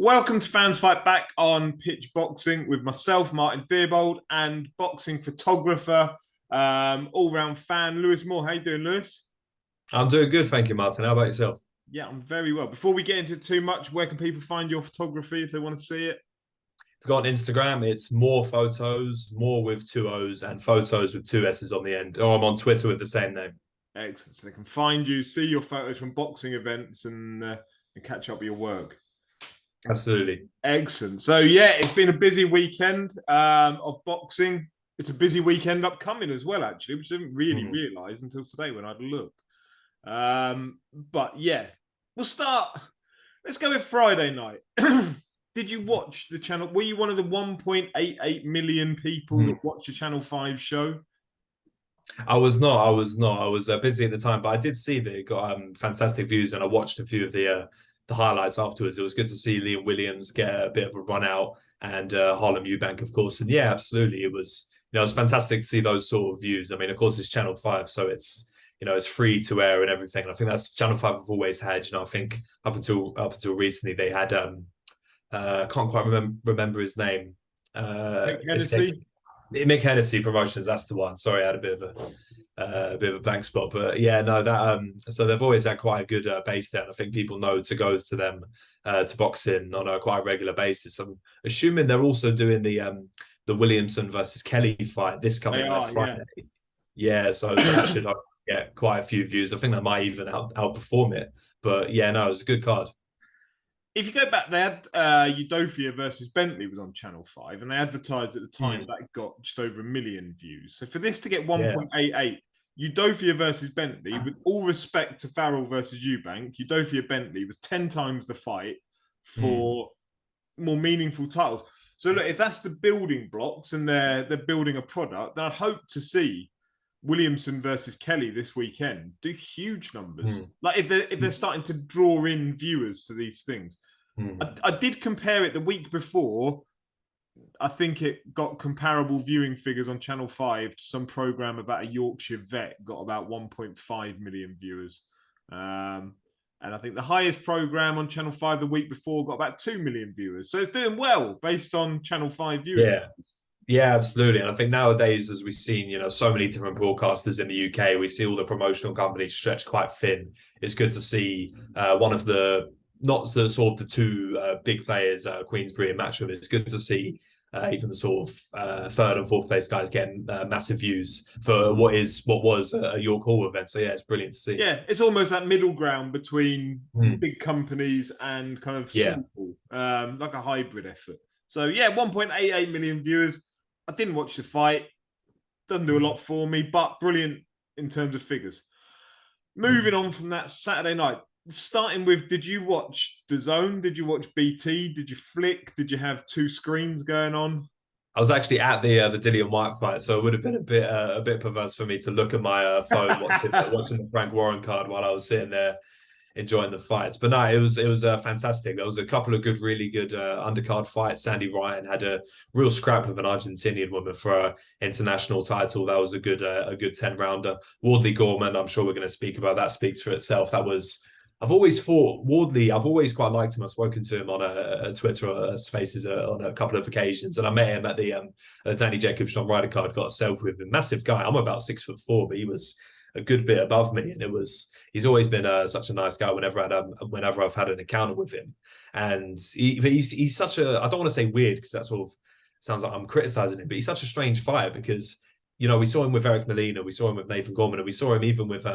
Welcome to Fans Fight Back on PitchBoxing with myself, Martin Theobald, and boxing photographer, all-round fan, Lewis Moore. How you doing, Lewis? I'm doing good, thank you, Martin. How about yourself? Yeah, I'm very well. Before we get into it too much, where can people find your photography if they want to see it? We've got on Instagram, it's more photos, more with two O's and photos with two S's on the end. Or I'm on Twitter with the same name. Excellent. So they can find you, see your photos from boxing events, and catch up with your work. Absolutely. Excellent. So yeah, it's been a busy weekend of boxing. It's a busy weekend upcoming as well, actually, which I didn't really realise until today when I'd looked. But yeah, we'll start. Let's go with Friday night. Did you watch the channel? Were you one of the 1.88 million people that watched the Channel 5 show? I was not. I was busy at the time, but I did see that it got fantastic views, and I watched a few of the highlights afterwards. It was good to see Liam Williams get a bit of a run out, and Harlem Eubank, of course. And yeah, absolutely, it was it was fantastic to see those sort of views. I mean, of course, it's Channel 5, so it's free to air and everything. And I think that's Channel 5 have always had. I think up until recently they had can't quite remember his name. Mick Hennessy Promotions, that's the one. Sorry, I had a bit of a blank spot, but yeah, no, that so they've always had quite a good base there, and I think people know to go to them to box in on a quite regular basis. I'm assuming they're also doing the Williamson versus Kelly fight this coming Friday. Yeah, so that should get quite a few views. I think that might even outperform it. But yeah, no, it was a good card. If you go back, they had Udofia versus Bentley was on Channel 5, and they advertised at the time that it got just over 1 million views. So for this to get 1.88, Udofia versus Bentley, with all respect to Farrell versus Eubank, Udofia Bentley was 10 times the fight for more meaningful titles. So look, if that's the building blocks and they're building a product, then I'd hope to see Williamson versus Kelly this weekend do huge numbers. Like if they're starting to draw in viewers to these things. I did compare it the week before. I think it got comparable viewing figures on Channel 5 to some program about a Yorkshire vet, got about 1.5 million viewers. And I think the highest program on Channel 5 the week before got about 2 million viewers. So it's doing well based on Channel 5 viewing. Yeah, absolutely. And I think nowadays, as we've seen, so many different broadcasters in the UK, we see all the promotional companies stretched quite thin. It's good to see one of the, not the sort of the two big players, Queensbury and Matchroom. It's good to see even the sort of third and fourth place guys getting massive views for what was a York Hall event. So yeah, it's brilliant to see. Yeah, it's almost that middle ground between big companies and kind of small, like a hybrid effort. So yeah, 1.88 million viewers. I didn't watch the fight. Doesn't do a lot for me, but brilliant in terms of figures. Moving on from that Saturday night, starting with, did you watch DAZN? Did you watch BT? Did you flick? Did you have two screens going on? I was actually at the Dilly and Whyte fight, so it would have been a bit perverse for me to look at my phone watching the Frank Warren card while I was sitting there enjoying the fights. But no, it was fantastic. There was a couple of really good undercard fights. Sandy Ryan had a real scrap with an Argentinian woman for an international title. That was a good 10-rounder. Wardley Gorman, I'm sure we're going to speak about that, speaks for itself. I've always thought Wardley, I've always quite liked him. I've spoken to him on a Twitter or Spaces on a couple of occasions, and I met him at the Danny Jacobs on Ryder card, got a selfie with him. Massive guy. I'm about 6'4", but he was a good bit above me, and he's always been such a nice guy whenever I've had an encounter with him. And he's such a, I don't want to say weird because that sort of sounds like I'm criticizing him, but he's such a strange fighter because we saw him with Eric Molina, we saw him with Nathan Gorman, and we saw him even with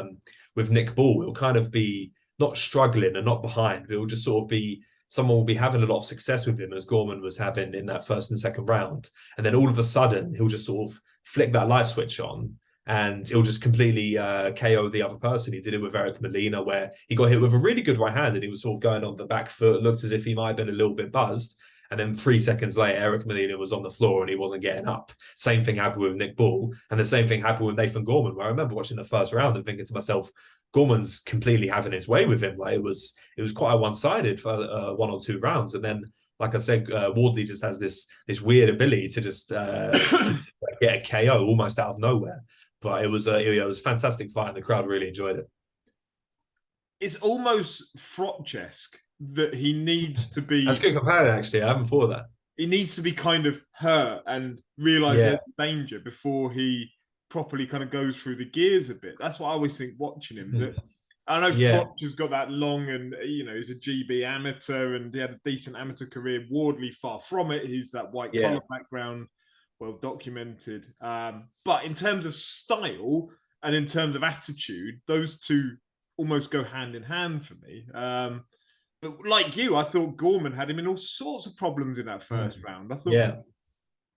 Nick Ball. He'll kind of be not struggling and not behind, but it'll just sort of be someone will be having a lot of success with him, as Gorman was having in that first and second round, and then all of a sudden he'll just sort of flick that light switch on and it'll just completely KO the other person. He did it with Eric Molina, where he got hit with a really good right hand and he was sort of going on the back foot, looked as if he might have been a little bit buzzed. And then 3 seconds later, Eric Molina was on the floor and he wasn't getting up. Same thing happened with Nick Ball. And the same thing happened with Nathan Gorman, where I remember watching the first round and thinking to myself, Gorman's completely having his way with him. Like it was quite one-sided for 1 or 2 rounds. And then, like I said, Wardley just has this weird ability to just to get a KO almost out of nowhere. But it was a fantastic fight and the crowd really enjoyed it. It's almost Froch-esque that he needs to be. That's good comparison, actually. I haven't thought of that. He needs to be kind of hurt and realise there's danger before he properly kind of goes through the gears a bit. That's what I always think watching him. That I know Froch has got that long and, he's a GB amateur and he had a decent amateur career. Wardley, far from it. He's that white collar background, well documented. But in terms of style and in terms of attitude, those two almost go hand in hand for me. But like you, I thought Gorman had him in all sorts of problems in that first round. I thought,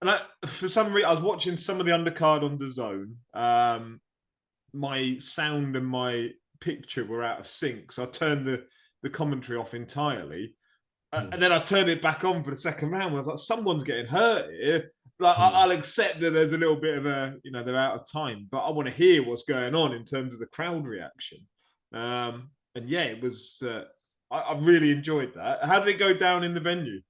and for some reason, I was watching some of the undercard on DAZN. My sound and my picture were out of sync, so I turned the commentary off entirely, and then I turned it back on for the second round. I was like, someone's getting hurt here. Like, I'll accept that there's a little bit of a, they're out of time, but I want to hear what's going on in terms of the crowd reaction. And yeah, it was. I really enjoyed that. How did it go down in the venue?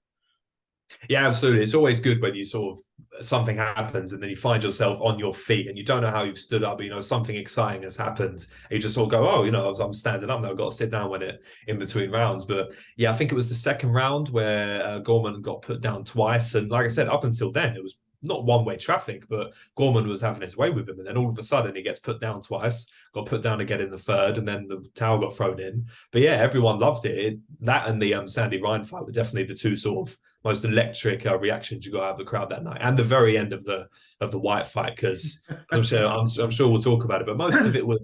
Yeah, absolutely. It's always good when you sort of something happens and then you find yourself on your feet and you don't know how you've stood up. Something exciting has happened. And you just sort of go, oh, I'm standing up now. I've got to sit down when it in between rounds. But yeah, I think it was the second round where Gorman got put down twice. And like I said, up until then, it was not one-way traffic, but Gorman was having his way with him. And then all of a sudden he gets put down twice, got put down again in the third, and then the towel got thrown in. But yeah, everyone loved it. That and the Sandy Ryan fight were definitely the two sort of most electric reactions you got out of the crowd that night. And the very end of the Whyte fight, because I'm sure we'll talk about it, but most of it was,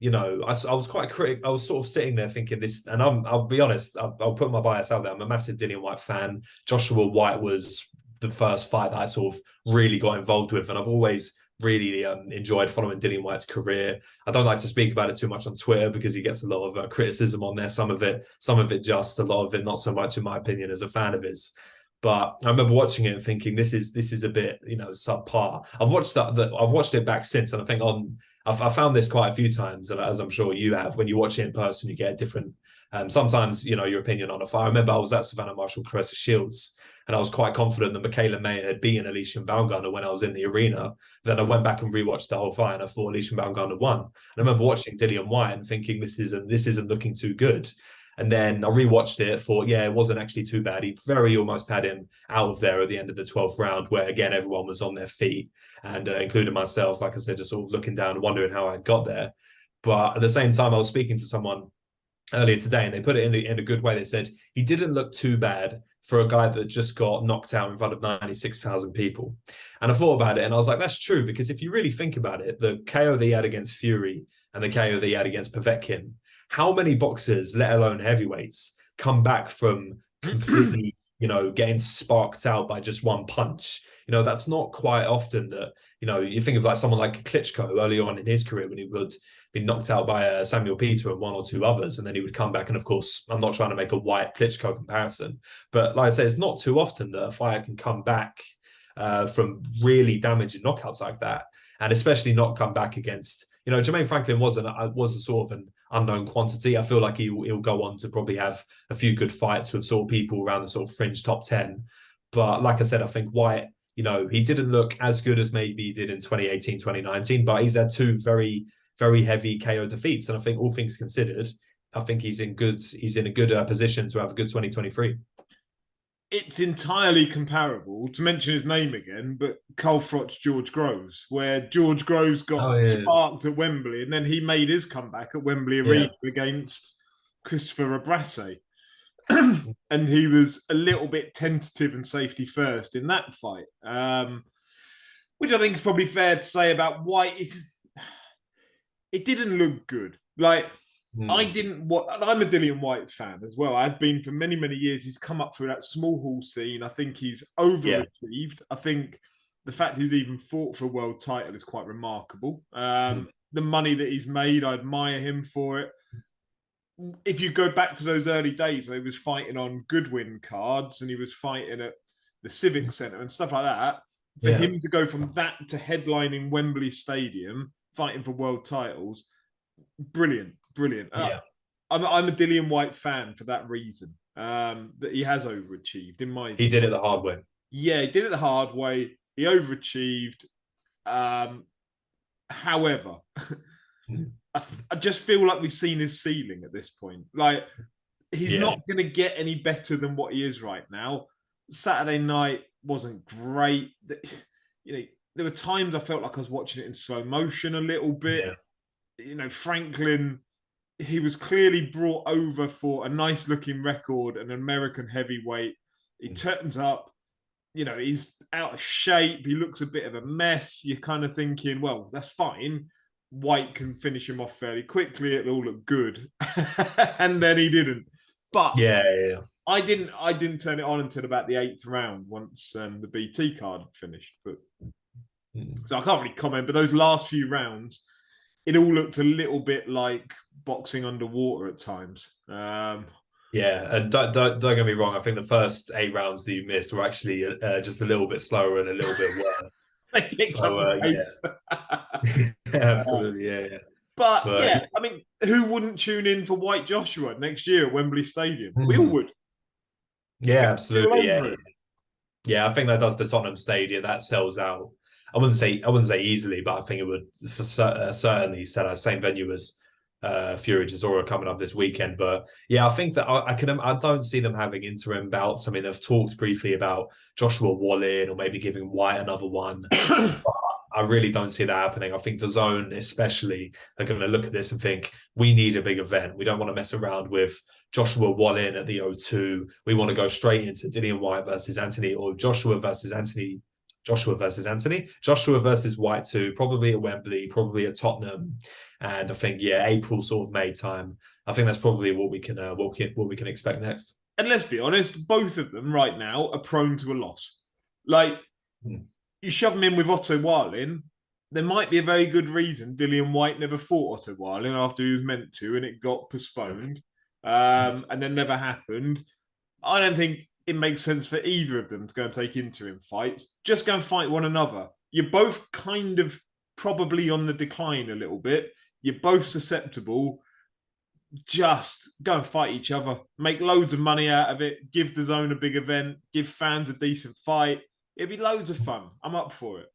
I was quite critical. I was sort of sitting there thinking this, and I'll be honest, I'll put my bias out there. I'm a massive Dillian Whyte fan. Joshua Whyte was the first fight that I sort of really got involved with, and I've always really enjoyed following Dillian Whyte's career. I don't like to speak about it too much on Twitter because he gets a lot of criticism on there. Some of it just, a lot of it not so much, in my opinion, as a fan of his. But I remember watching it and thinking, this is a bit, subpar. I've watched it back since, and I think I've found this quite a few times, and as I'm sure you have, when you watch it in person, you get a different. Sometimes, your opinion on a fight. I remember I was at Savannah Marshall Caressa Shields, and I was quite confident that Michaela Mayer had beaten Alicia Baumgartner when I was in the arena. Then I went back and rewatched the whole fight, and I thought Alicia Baumgartner won. And I remember watching Dillian Whyte and thinking, this isn't looking too good. And then I rewatched it, thought, yeah, it wasn't actually too bad. He very almost had him out of there at the end of the 12th round, where, again, everyone was on their feet, and including myself, like I said, just sort of looking down and wondering how I got there. But at the same time, I was speaking to someone earlier today, and they put it in a good way. They said he didn't look too bad for a guy that just got knocked out in front of 96,000 people. And I thought about it, and I was like, that's true, because if you really think about it, the KO that he had against Fury and the KO that he had against Povetkin, how many boxers, let alone heavyweights, come back from completely, getting sparked out by just one punch? That's not quite often that, you think of like someone like Klitschko early on in his career when he would be knocked out by Samuel Peter and one or two others, and then he would come back. And of course, I'm not trying to make a Whyte Klitschko comparison, but like I say, it's not too often that a fighter can come back from really damaging knockouts like that, and especially not come back against, Jermaine Franklin was a sort of an unknown quantity. I feel like he'll go on to probably have a few good fights with sort of people around the sort of fringe top 10. But like I said, I think Whyte, he didn't look as good as maybe he did in 2018, 2019, but he's had two very, very heavy KO defeats. And I think, all things considered, I think he's in a good position to have a good 2023. It's entirely comparable, to mention his name again, but Carl Froch, George Groves, where George Groves got sparked at Wembley, and then he made his comeback at Wembley Arena against Christopher Abrace. And he was a little bit tentative and safety first in that fight, which I think is probably fair to say about Whyte. It didn't look good. Like, I didn't. I'm a Dillian Whyte fan as well. I've been for many, many years. He's come up through that small hall scene. I think he's overachieved. I think the fact he's even fought for a world title is quite remarkable. The money that he's made, I admire him for it. If you go back to those early days where he was fighting on Goodwin cards and he was fighting at the Civic Centre and stuff like that, for him to go from that to headlining Wembley Stadium, fighting for world titles, brilliant. I'm a Dillian Whyte fan for that reason, that he has overachieved, in my opinion. He did it the hard way. Yeah, he did it the hard way. He overachieved. However, I just feel like we've seen his ceiling at this point. Like, he's not going to get any better than what he is right now. Saturday night wasn't great. You know, there were times I felt like I was watching it in slow motion a little bit. Yeah. You know, Franklin, he was clearly brought over for a nice looking record, an American heavyweight. He turns up, you know, he's out of shape. He looks a bit of a mess. You're kind of thinking, well, that's fine. Whyte can finish him off fairly quickly. It'll all look good. And then he didn't. But I didn't turn it on until about the 8th round once the BT card finished. But so I can't really comment. But those last few rounds, it all looked a little bit like boxing underwater at times. Yeah, and don't get me wrong. I think the first 8 rounds that you missed were actually just a little bit slower and a little bit worse. They picked up the pace. Absolutely, yeah. But yeah, I mean, who wouldn't tune in for Whyte Joshua next year at Wembley Stadium? We all would. Yeah, absolutely. Yeah, I think that does the Tottenham Stadium. That sells out. I wouldn't say easily, but I think it would for certainly sell out. Same venue as Fury Chisora coming up this weekend. But yeah, I think that I don't see them having interim bouts. I mean, they've talked briefly about Joshua Wallin or maybe giving Whyte another one. But I really don't see that happening. I think DAZN especially are going to look at this and think, we need a big event. We don't want to mess around with Joshua Wallin at the O2. We want to go straight into Dillian Whyte versus Anthony, or Joshua versus Whyte too, probably at Wembley, probably at Tottenham. And I think, April sort of May time. I think that's probably what we can expect next. And let's be honest, both of them right now are prone to a loss. Like, you shove them in with Otto Wallin, there might be a very good reason Dillian Whyte never fought Otto Wallin after he was meant to, and it got postponed, and then never happened. I don't think it makes sense for either of them to go and take interim fights. Just go and fight one another. You're both kind of probably on the decline a little bit. You're both susceptible. Just go and fight each other. Make loads of money out of it. Give DAZN a big event. Give fans a decent fight. It'd be loads of fun. I'm up for it.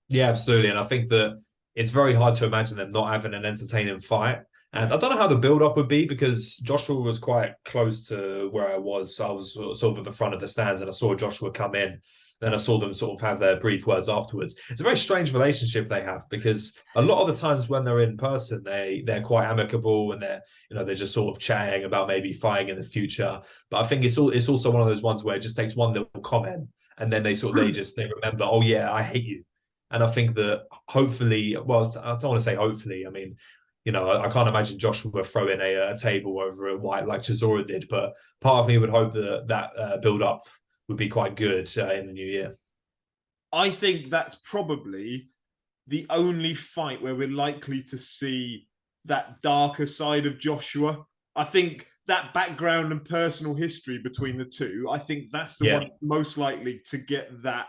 Yeah, absolutely. And I think that it's very hard to imagine them not having an entertaining fight. And I don't know how the build-up would be, because Joshua was quite close to where I was. So I was sort of at the front of the stands and I saw Joshua come in. Then I saw them sort of have their brief words afterwards. It's a very strange relationship they have, because a lot of the times when they're in person, they're quite amicable and they're just sort of chatting about maybe fighting in the future. But I think it's also one of those ones where it just takes one little comment and then they remember, oh yeah, I hate you. And I think that hopefully, well, I don't want to say hopefully. I mean, I can't imagine Joshua throwing a table over at Whyte like Chisora did, but part of me would hope that build-up would be quite good in the new year. I think that's probably the only fight where we're likely to see that darker side of Joshua. I think that background and personal history between the two, I think that's the one most likely to get that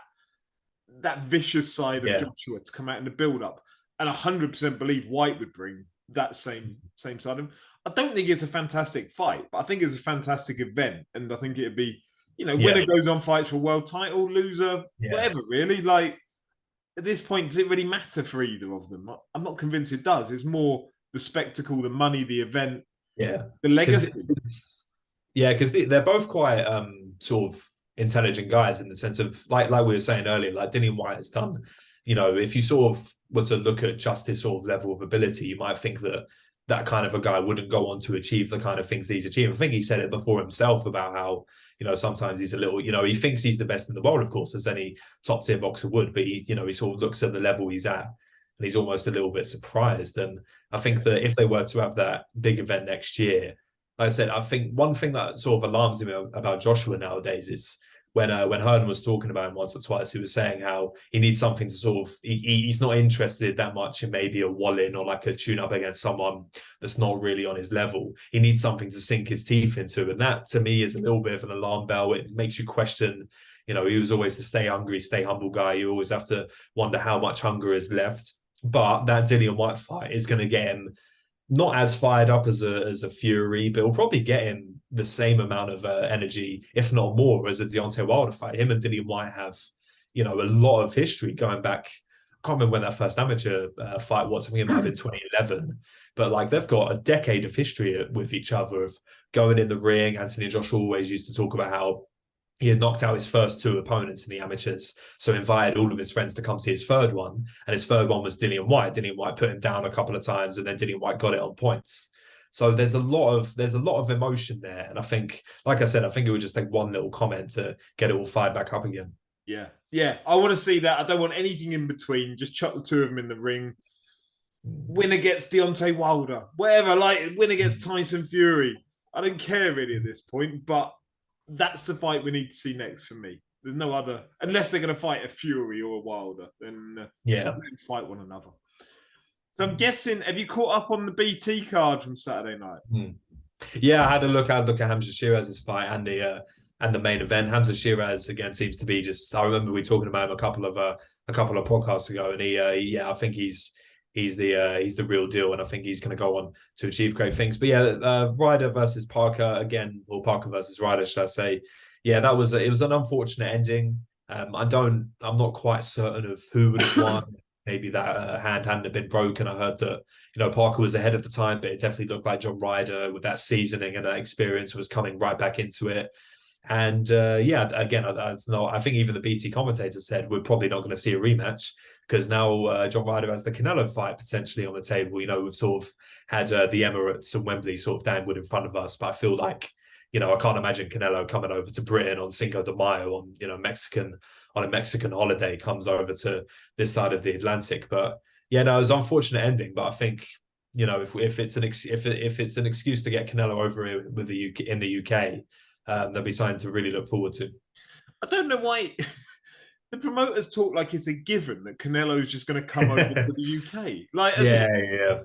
vicious side of Joshua to come out in the build-up. And 100% believe Whyte would bring that same side of him. I don't think it's a fantastic fight, but I think it's a fantastic event. And I think it'd be, winner goes on, fights for world title, loser, whatever, really. Like, at this point, does it really matter for either of them? I'm not convinced it does. It's more the spectacle, the money, the event, the legacy. Because they're both quite sort of intelligent guys in the sense of, like we were saying earlier, like Dillian Whyte has done, if you sort of were to look at just his sort of level of ability, you might think that kind of a guy wouldn't go on to achieve the kind of things that he's achieved. I think he said it before himself about how, sometimes he's a little, he thinks he's the best in the world, of course, as any top tier boxer would, but he sort of looks at the level he's at and he's almost a little bit surprised. And I think that if they were to have that big event next year, like I said, I think one thing that sort of alarms me about Joshua nowadays is when Herman was talking about him once or twice, he was saying how he needs something to sort of, he's not interested that much in maybe a Wallin or like a tune-up against someone that's not really on his level. He needs something to sink his teeth into. And that, to me, is a little bit of an alarm bell. It makes you question, he was always the stay hungry, stay humble guy. You always have to wonder how much hunger is left. But that Dillian Whyte fight is going to get him not as fired up as a Fury, but it'll probably get him the same amount of energy, if not more, as a Deontay Wilder fight. Him and Dillian Whyte have, a lot of history going back a can't remember when that first amateur fight was. I think it might have been 2011. But like they've got a decade of history with each other of going in the ring. Anthony Joshua always used to talk about how he had knocked out his first 2 opponents in the amateurs, so invited all of his friends to come see his third one. And his third one was Dillian Whyte. Dillian Whyte put him down a couple of times, and then Dillian Whyte got it on points. So there's a lot of emotion there. And I think, like I said, I think it would just take one little comment to get it all fired back up again. Yeah. Yeah. I want to see that. I don't want anything in between. Just chuck the 2 of them in the ring. Winner gets Deontay Wilder. Whatever. Like, winner gets Tyson Fury. I don't care really at this point, but that's the fight we need to see next for me. There's no other, unless they're going to fight a Fury or a Wilder, then fight one another. So I'm guessing, have you caught up on the BT card from Saturday night? Yeah, I had a look at Hamza Sheeraz's fight and the main event. Hamza Sheeraz again seems to be just. I remember we talking about him a couple of podcasts ago, and I think he's the real deal, and I think he's going to go on to achieve great things. But yeah, Ryder versus Parker again, or Parker versus Ryder, should I say? Yeah, it was an unfortunate ending. I'm not quite certain of who would have won. Maybe that hand hadn't have been broken. I heard that Parker was ahead at the time, but it definitely looked like John Ryder, with that seasoning and that experience, was coming right back into it. And again, I think even the BT commentator said we're probably not going to see a rematch, because now John Ryder has the Canelo fight potentially on the table. We've sort of had the Emirates and Wembley sort of dangled in front of us, but I feel like I can't imagine Canelo coming over to Britain on Cinco de Mayo on a Mexican holiday, comes over to this side of the Atlantic. But yeah, no, it was an unfortunate ending. But I think if it's an excuse to get Canelo over here with in the UK, there'll be something to really look forward to. I don't know why the promoters talk like it's a given that Canelo's just going to come over to the UK. Like, yeah.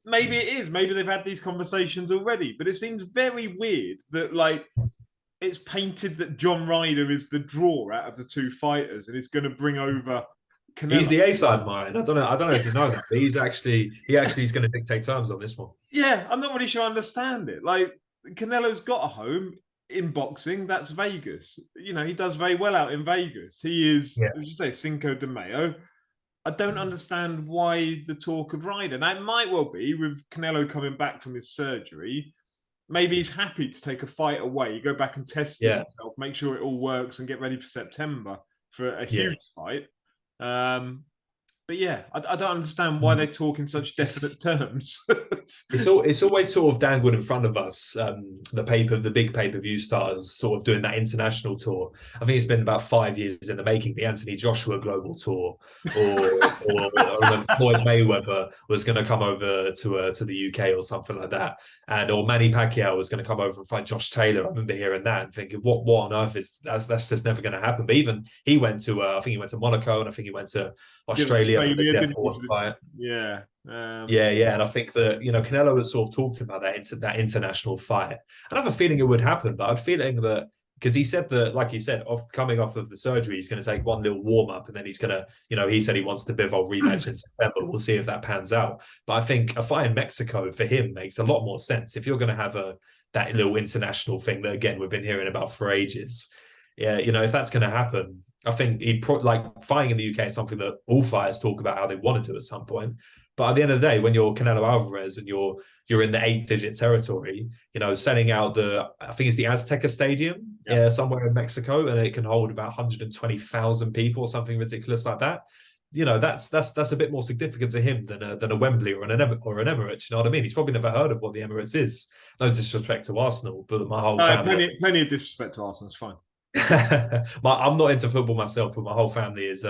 Maybe it is. Maybe they've had these conversations already, but it seems very weird that it's painted that John Ryder is the draw out of the 2 fighters and is going to bring over Canelo. He's the A-side mine. I don't know if you know that, but he actually is going to dictate terms on this one. Yeah, I'm not really sure I understand it. Like, Canelo's got a home in boxing. That's Vegas. He does very well out in Vegas. He is, as you say, Cinco de Mayo. I don't understand why the talk of Ryder. Now, it might well be with Canelo coming back from his surgery. Maybe he's happy to take a fight away, go back and test himself, make sure it all works, and get ready for September for a huge fight. But yeah, I don't understand why they talk in such definite terms. It's always sort of dangled in front of us. The big pay-per-view stars sort of doing that international tour. I think it's been about 5 years in the making. The Anthony Joshua Global Tour, or Floyd Mayweather was going to come over to the UK or something like that, or Manny Pacquiao was going to come over and fight Josh Taylor. I remember hearing that and thinking, what on earth is that's just never going to happen. But even he went to, I think he went to Monaco, and I think he went to Australia. And I think that Canelo has sort of talked about that international fight. I have a feeling it would happen, but I'm feeling that because he said that, like he said, coming off of the surgery, he's going to take one little warm up, and then he's going to, he said he wants the Bivol rematch in September. We'll see if that pans out. But I think a fight in Mexico for him makes a lot more sense if you're going to have that little international thing that again we've been hearing about for ages. Yeah, if that's going to happen, I think fighting in the UK is something that all fighters talk about how they want to do at some point. But at the end of the day, when you're Canelo Alvarez and you're in the 8-digit territory, selling out I think it's the Azteca Stadium somewhere in Mexico, and it can hold about 120,000 people or something ridiculous like that. That's a bit more significant to him than a Wembley or an Emirates. You know what I mean? He's probably never heard of what the Emirates is. No disrespect to Arsenal, but my whole family. Plenty of disrespect to Arsenal. It's fine. I'm not into football myself, but my whole family is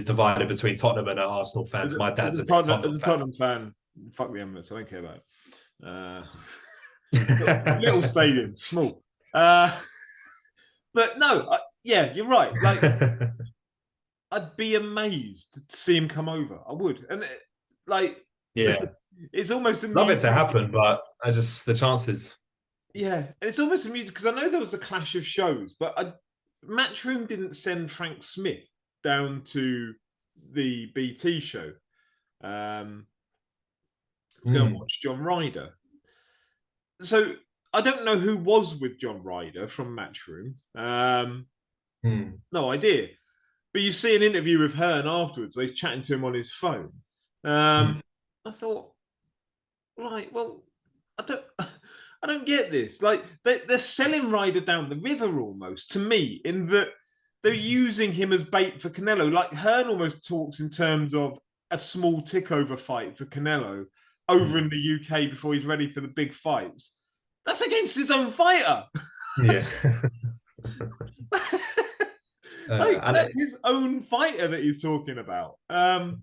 divided between Tottenham and Arsenal fans. My dad's a Tottenham fan. Fuck the Emirates. I don't care about it. Little stadium, small. But no, you're right. Like, I'd be amazed to see him come over. I would, and it's almost amusing. Love it to happen, but the chances. Yeah, and it's almost amusing because I know there was a clash of shows, but Matchroom didn't send Frank Smith down to the BT show to go and watch John Ryder. So I don't know who was with John Ryder from Matchroom. No idea. But you see an interview with Hearn afterwards where he's chatting to him on his phone. I thought, right, well, I don't get this. Like they're selling Ryder down the river almost to me, in that they're using him as bait for Canelo. Like Hearn almost talks in terms of a small tick-over fight for Canelo over in the UK before he's ready for the big fights. That's against his own fighter. Yeah. That's his own fighter that he's talking about.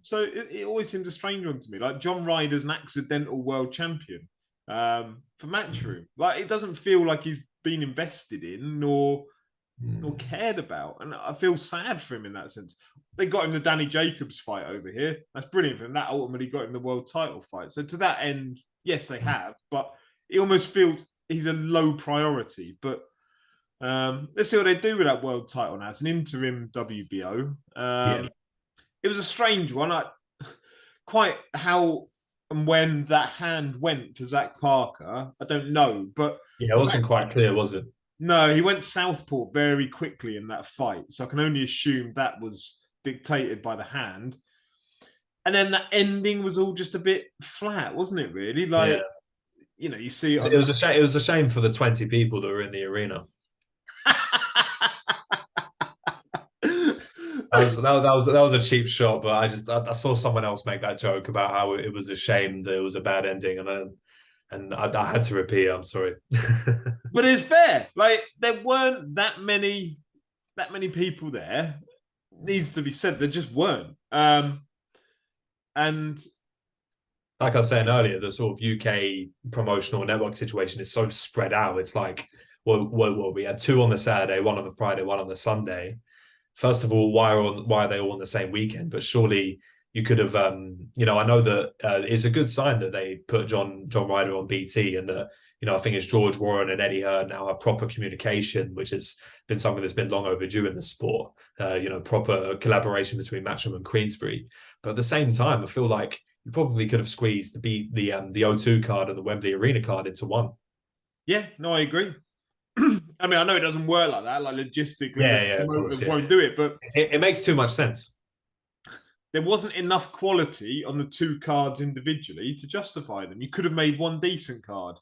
So it always seemed a strange one to me. Like John Ryder's an accidental world champion for Matchroom. Like it doesn't feel like he's been invested in nor cared about, and I feel sad for him in that sense. They got him the Danny Jacobs fight over here. That's brilliant for him. That ultimately got him the world title fight. So to that end, yes, they have, but it almost feels he's a low priority. But let's see what they do with that world title now. It's an interim WBO. It was a strange one. Quite how and when that hand went for Zach Parker, I don't know. But yeah, it wasn't quite clear, was it? No, he went southpaw very quickly in that fight. So I can only assume that was dictated by the hand. And then that ending was all just a bit flat, wasn't it, really? Like, you know, you see it was a shame. It was a shame for the 20 people that were in the arena. That was a cheap shot, but I saw someone else make that joke about how it was a shame that it was a bad ending, and I had to repeat. I'm sorry, but it's fair. Like there weren't that many people there. Needs to be said, there just weren't. And like I was saying earlier, the sort of UK promotional network situation is so spread out. It's like, well, we had 2 on the Saturday, 1 on the Friday, 1 on the Sunday. First of all, why are they all on the same weekend? But surely you could have, you know, I know that it's a good sign that they put John Ryder on BT, and that, you know, I think it's George Warren and Eddie Hearn now have proper communication, which has been something that's been long overdue in the sport. You know, proper collaboration between Matchroom and Queensbury. But at the same time, I feel like you probably could have squeezed the O2 card and the Wembley Arena card into one. Yeah, no, I agree. I mean, I know it doesn't work like that. Like logistically, the promoters won't do it, but it makes too much sense. There wasn't enough quality on the 2 cards individually to justify them. You could have made one decent card.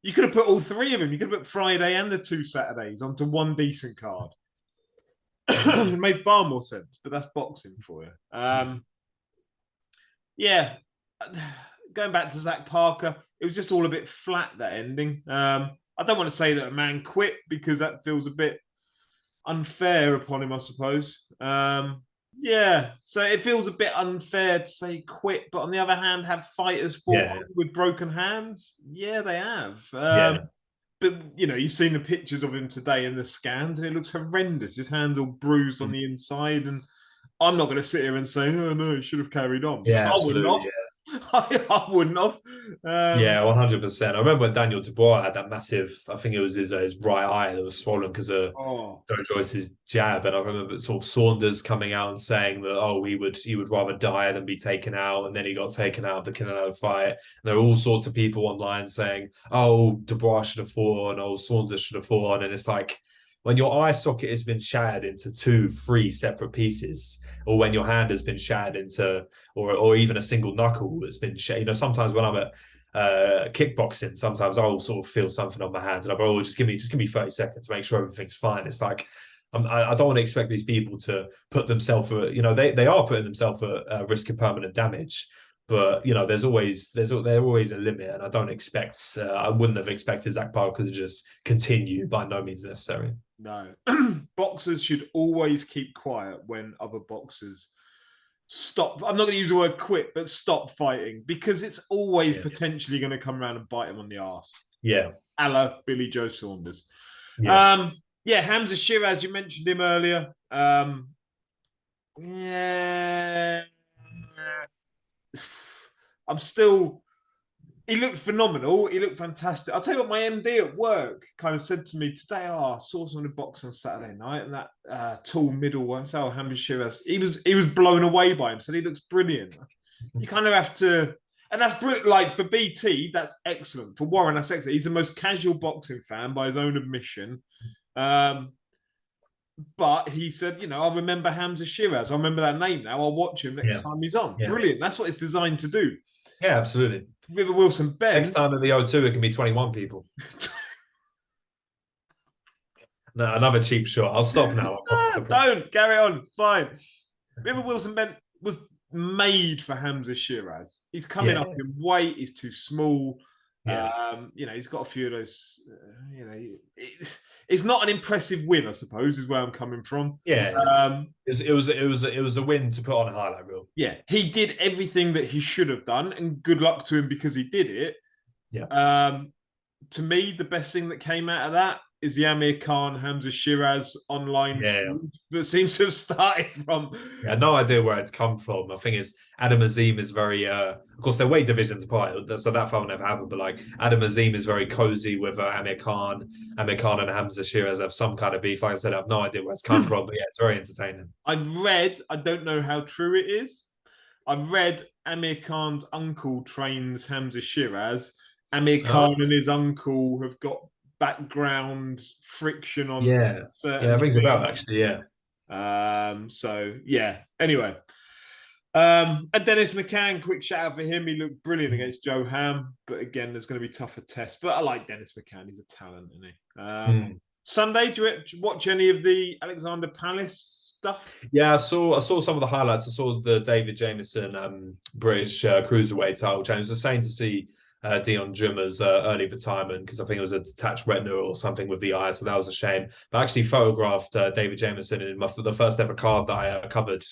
You could have put all 3 of them. You could have put Friday and the 2 Saturdays onto one decent card. It made far more sense, but that's boxing for you. Yeah, going back to Zach Parker, it was just all a bit flat, that ending. I don't want to say that a man quit, because that feels a bit unfair upon him, I suppose. Yeah, so it feels a bit unfair to say quit, but on the other hand, have fighters fought with broken hands? Yeah, they have. But, you know, you've seen the pictures of him today in the scans, and it looks horrendous. His hand's all bruised on the inside, and I'm not going to sit here and say, oh, no, he should have carried on. Yeah, absolutely. I wouldn't have. Yeah, 100%. I remember when Daniel Dubois had that massive, I think it was his right eye that was swollen because of Joe Joyce's jab. And I remember sort of Saunders coming out and saying that, he would rather die than be taken out. And then he got taken out of the Canelo fight. And there were all sorts of people online saying, oh, Dubois should have fought, and Saunders should have fought. And it's like, when your eye socket has been shattered into 2-3 separate pieces, or when your hand has been shattered into, or even a single knuckle has been shattered. You know, sometimes when I'm at kickboxing, sometimes I'll sort of feel something on my hand, and I'm like, oh, just give me 30 seconds to make sure everything's fine. It's like, I don't want to expect these people to put themselves at, you know, they are putting themselves at risk of permanent damage. But, you know, there's always a limit, and I don't expect, I wouldn't have expected Zach Parker to just continue. By no means necessary. No. Boxers should always keep quiet when other boxers stop. I'm not going to use the word quit, but stop fighting, because it's always potentially going to come around and bite him on the arse. Yeah. A la Billy Joe Saunders. Yeah. Hamza Sheeraz, you mentioned him earlier. He looked phenomenal. He looked fantastic. I'll tell you what, my MD at work kind of said to me today, I saw someone in box on Saturday night, and that tall middle one, Hamza Sheeraz, he was blown away by him. Said he looks brilliant. You kind of have to, and that's brilliant. Like for BT, that's excellent. For Warren, that's excellent. He's the most casual boxing fan by his own admission. But he said, I remember Hamza Sheeraz. I remember that name now. I'll watch him next time he's on. Yeah. Brilliant. That's what it's designed to do. Yeah, absolutely. River Wilson Ben. Next time at the O2, it can be 21 people. No, another cheap shot. I'll stop now. Don't carry on. Fine. River Wilson Ben was made for Hamza Sheeraz. He's coming up in weight. He's too small. Yeah. He's got a few of those. It's not an impressive win, I suppose, is where I'm coming from. Yeah. It was a win to put on a highlight reel. Yeah, he did everything that he should have done, and good luck to him because he did it. Yeah. To me, the best thing that came out of that is the Amir Khan Hamza Sheeraz online feud that seems to have started from. Yeah, no idea where it's come from. I think it's Adam Azim is very, of course, their weight divisions apart, so that fight will never happen. But like Adam Azim is very cozy with Amir Khan. Amir Khan and Hamza Sheeraz have some kind of beef. Like I said, I have no idea where it's come from, but yeah, it's very entertaining. I don't know how true it is. I read Amir Khan's uncle trains Hamza Sheeraz. Amir Khan and his uncle have got background friction on I think about actually, anyway, and Dennis McCann, quick shout out for him. He looked brilliant against Joe Ham, but again, there's going to be tougher tests. But I like Dennis McCann; he's a talent, isn't he? Sunday, do you watch any of the Alexander Palace stuff? Yeah, I saw some of the highlights. I saw the David Jamieson British cruiserweight title challenge. It was insane to see Dion Jummer's early retirement because I think it was a detached retina or something with the eye, so that was a shame. But I actually photographed David Jamieson in the first ever card that I covered,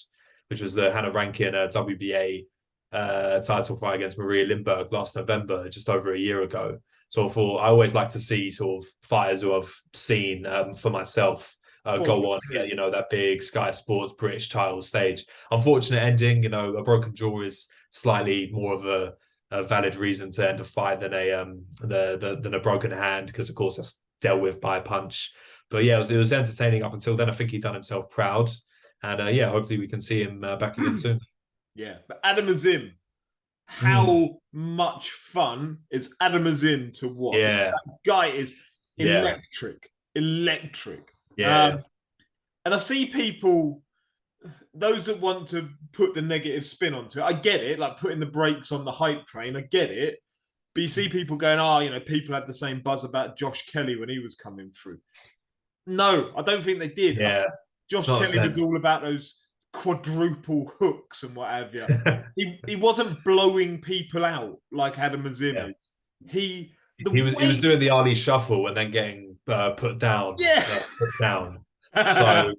which was the Hannah Rankin WBA title fight against Maria Lindbergh last November, just over a year ago. So I always like to see sort of fighters who I've seen for myself go on and get, that big Sky Sports British title stage. Unfortunate ending, a broken jaw is slightly more of a valid reason to end a fight than a broken hand, because of course that's dealt with by a punch. But yeah, it was entertaining up until then. I think he done himself proud, and hopefully we can see him back again soon. Yeah, but Adam Azim, how much fun is Adam Azim to watch? Yeah, that guy is electric. Yeah, and I see people, those that want to put the negative spin onto it, I get it, like putting the brakes on the hype train, I get it. But you see people going, people had the same buzz about Josh Kelly when he was coming through. No, I don't think they did. Yeah, Josh Kelly was all about those quadruple hooks and what have you. he wasn't blowing people out like Adam Azim is. He was doing the Ali shuffle and then getting put down. Put down. So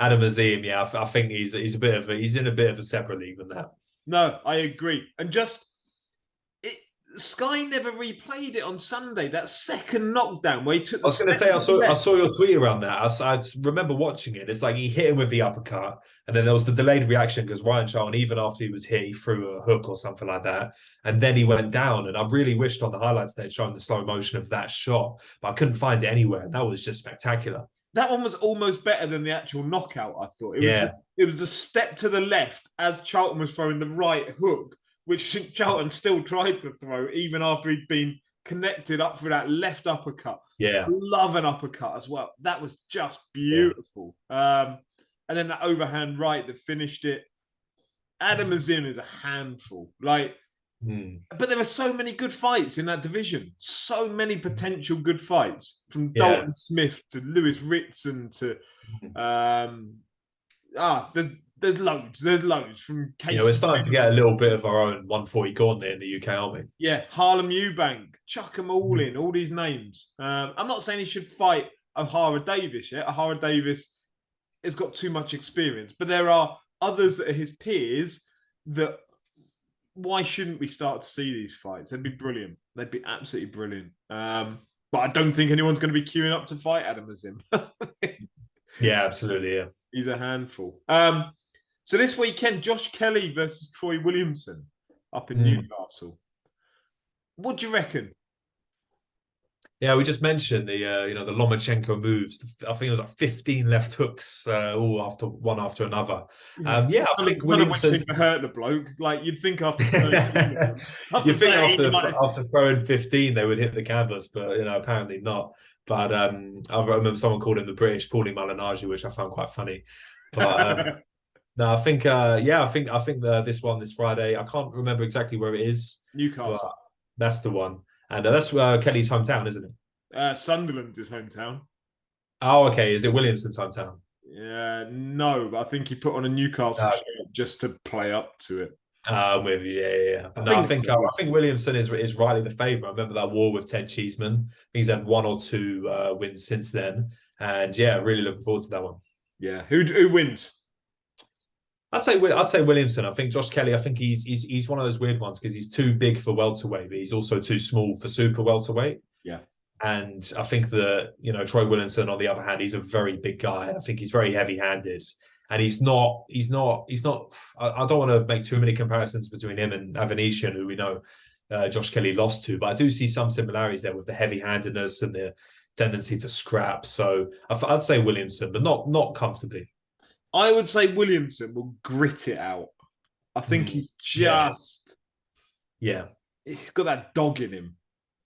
Adam Azim, I think he's in a bit of a separate league than that. No, I agree. And Sky never replayed it on Sunday. That second knockdown where he took. I was going to say, I saw your tweet around that. I remember watching it. It's like he hit him with the uppercut, and then there was the delayed reaction because Ryan Charlton, even after he was hit, he threw a hook or something like that, and then he went down. And I really wished on the highlights they'd shown the slow motion of that shot, but I couldn't find it anywhere. That was just spectacular. That one was almost better than the actual knockout, I thought. It was a step to the left as Charlton was throwing the right hook, which Charlton still tried to throw even after he'd been connected up for that left uppercut. Yeah. Love an uppercut as well. That was just beautiful. And then that overhand right that finished it. Adam Azim is a handful. But there are so many good fights in that division. So many potential good fights, from Dalton Smith to Lewis Ritson to there's loads. There's loads from Casey. We're starting to get a little bit of our own 140 Gauntlet in the UK, aren't we? Yeah, Harlem Eubank, chuck them all in, all these names. I'm not saying he should fight O'Hara Davis yet. O'Hara Davis has got too much experience, but there are others that are his peers that. Why shouldn't we start to see these fights? They'd be brilliant. They'd be absolutely brilliant. But I don't think anyone's going to be queuing up to fight Adam Azim. Yeah, absolutely. Yeah, he's a handful. So this weekend, Josh Kelly versus Troy Williamson up in Newcastle. What do you reckon? Yeah, we just mentioned the the Lomachenko moves. I think it was like 15 left hooks, all after one after another. Yeah, Yeah, I think none of which Williamson. seem to hurt the bloke. Like you'd think after 13 of them, You after think 13, you might. after throwing 15 they would hit the canvas, but apparently not. But I remember someone called him the British Paulie Malignaggi, which I found quite funny. But no, I think I think this one this Friday. I can't remember exactly where it is, but Newcastle, that's the one, and that's Kelly's hometown, isn't it? Sunderland is hometown. Oh, okay. Is it Williamson's hometown? Yeah, no, but I think he put on a Newcastle shirt just to play up to it. I'm with you, yeah. But I think Williamson is rightly the favourite. I remember that war with Ted Cheeseman. He's had one or two wins since then, and yeah, really looking forward to that one. Yeah, who wins? I'd say Williamson. I think Josh Kelly. I think he's one of those weird ones because he's too big for welterweight, but he's also too small for super welterweight. Yeah. And I think that, Troy Williamson, on the other hand, he's a very big guy. I think he's very heavy-handed. And I don't want to make too many comparisons between him and Avanesyan, who we know Josh Kelly lost to, but I do see some similarities there with the heavy-handedness and the tendency to scrap. So I'd say Williamson, but not comfortably. I would say Williamson will grit it out. I think he's just... Yeah. He's got that dog in him.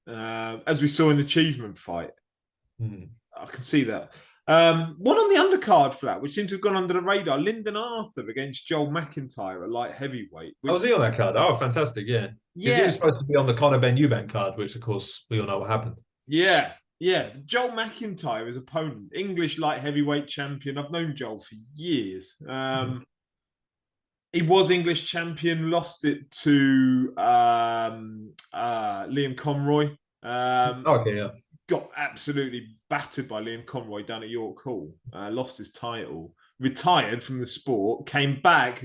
As we saw in the Cheeseman fight. I can see that. One on the undercard for that, which seems to have gone under the radar, Lyndon Arthur against Joel McIntyre, a light heavyweight. Which... Oh, was he on that card? Oh, fantastic, yeah. Because he was supposed to be on the Conor Ben Eubank card, which, of course, we all know what happened. Yeah. Joel McIntyre, his opponent, English light heavyweight champion. I've known Joel for years. He was English champion, lost it to Liam Conroy. Okay, yeah. Got absolutely battered by Liam Conroy down at York Hall. Lost his title, retired from the sport, came back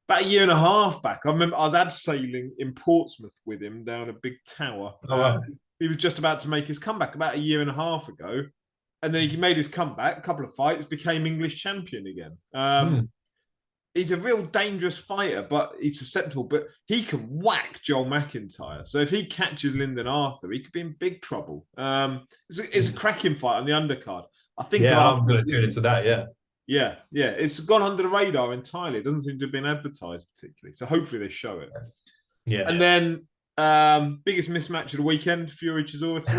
about a year and a half back. I remember I was abseiling in Portsmouth with him down a big tower. Oh, wow. He was just about to make his comeback about a year and a half ago. And then he made his comeback, a couple of fights, became English champion again. He's a real dangerous fighter, but he's susceptible. But he can whack Joel McIntyre. So if he catches Lyndon Arthur, he could be in big trouble. It's a cracking fight on the undercard. I think. Yeah, I'm going to tune into that. Yeah. It's gone under the radar entirely. It doesn't seem to have been advertised particularly. So hopefully they show it. Yeah. And then biggest mismatch of the weekend: Fury Chisora 3.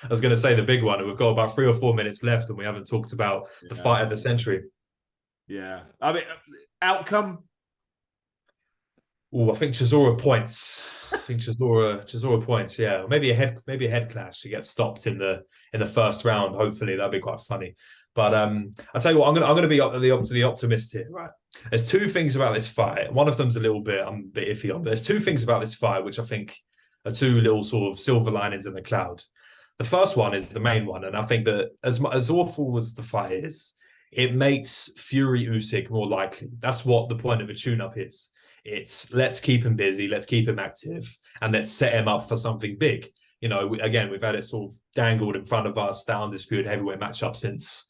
I was going to say the big one. We've got about 3 or 4 minutes left, and we haven't talked about the fight of the century. Yeah, I mean, outcome. Oh, I think Chisora points. I think Chisora points. Yeah, maybe a head clash. He gets stopped in the first round. Hopefully, that'd be quite funny. But I'll tell you what, I'm gonna be the optimist here. Right, there's two things about this fight. One of them's I'm a bit iffy on. But there's two things about this fight which I think are two little sort of silver linings in the cloud. The first one is the main one, and I think that as awful as the fight is, it makes Fury Usyk more likely. That's what the point of a tune-up is. It's let's keep him busy, let's keep him active, and let's set him up for something big. Again, we've had it sort of dangled in front of us, that undisputed heavyweight matchup since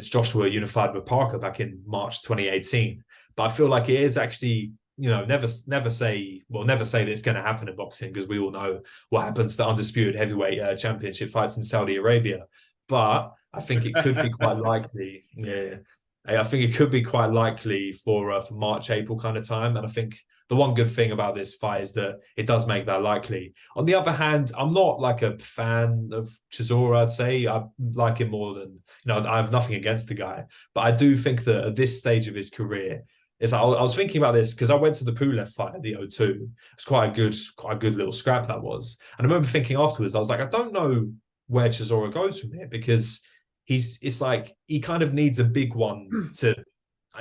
Joshua unified with Parker back in March 2018. But I feel like it is actually, never say that it's going to happen in boxing, because we all know what happens to undisputed heavyweight championship fights in Saudi Arabia. But I think it could be quite likely. Yeah, I think it could be quite likely for March, April kind of time. And I think the one good thing about this fight is that it does make that likely. On the other hand, I'm not like a fan of Chisora, I'd say. I like him more than, I have nothing against the guy. But I do think that at this stage of his career, I was thinking about this because I went to the Pulev fight at the O2. It's quite a good little scrap that was. And I remember thinking afterwards, I was like, I don't know where Chisora goes from here, because it's like he kind of needs a big one to.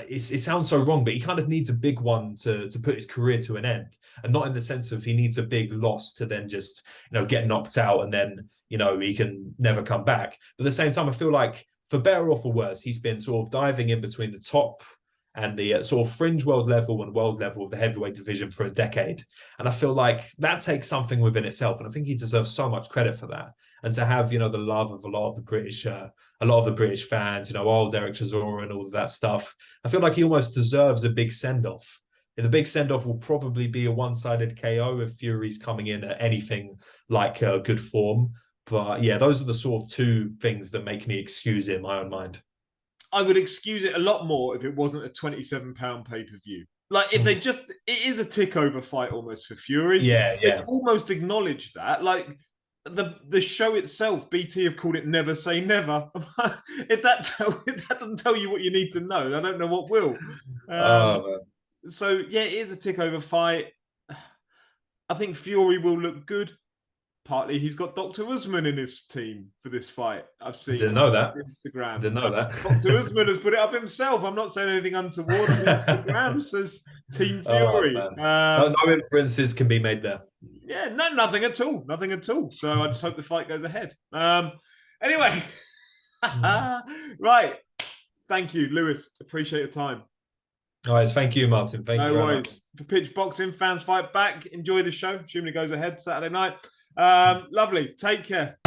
It sounds so wrong, but he kind of needs a big one to put his career to an end, and not in the sense of he needs a big loss to then just get knocked out and then he can never come back. But at the same time, I feel like for better or for worse, he's been sort of diving in between the top and the sort of fringe world level and world level of the heavyweight division for a decade. And I feel like that takes something within itself. And I think he deserves so much credit for that. And to have, the love of a lot of the British fans, old Derek Chisora and all of that stuff. I feel like he almost deserves a big send-off. The big send-off will probably be a one-sided KO if Fury's coming in at anything like good form. But yeah, those are the sort of two things that make me excuse it in my own mind. I would excuse it a lot more if it wasn't a £27 pay-per-view. Like, if it is a tick-over fight almost for Fury. Yeah. They almost acknowledge that. Like, the show itself, BT have called it Never Say Never. if that doesn't tell you what you need to know, I don't know what will. So, yeah, it is a tick-over fight. I think Fury will look good. Partly, he's got Dr. Usman in his team for this fight. I've seen. Didn't know that. Instagram. Didn't know that. Dr. Usman has put it up himself. I'm not saying anything untoward. On Instagram says Team Fury. No inferences can be made there. Yeah, nothing at all. Nothing at all. So I just hope the fight goes ahead. Anyway, right. Thank you, Lewis. Appreciate your time. All right, thank you, Martin. Thank you. No worries. For Pitch Boxing, fans fight back. Enjoy the show. Assuming it goes ahead Saturday night. Lovely. Take care.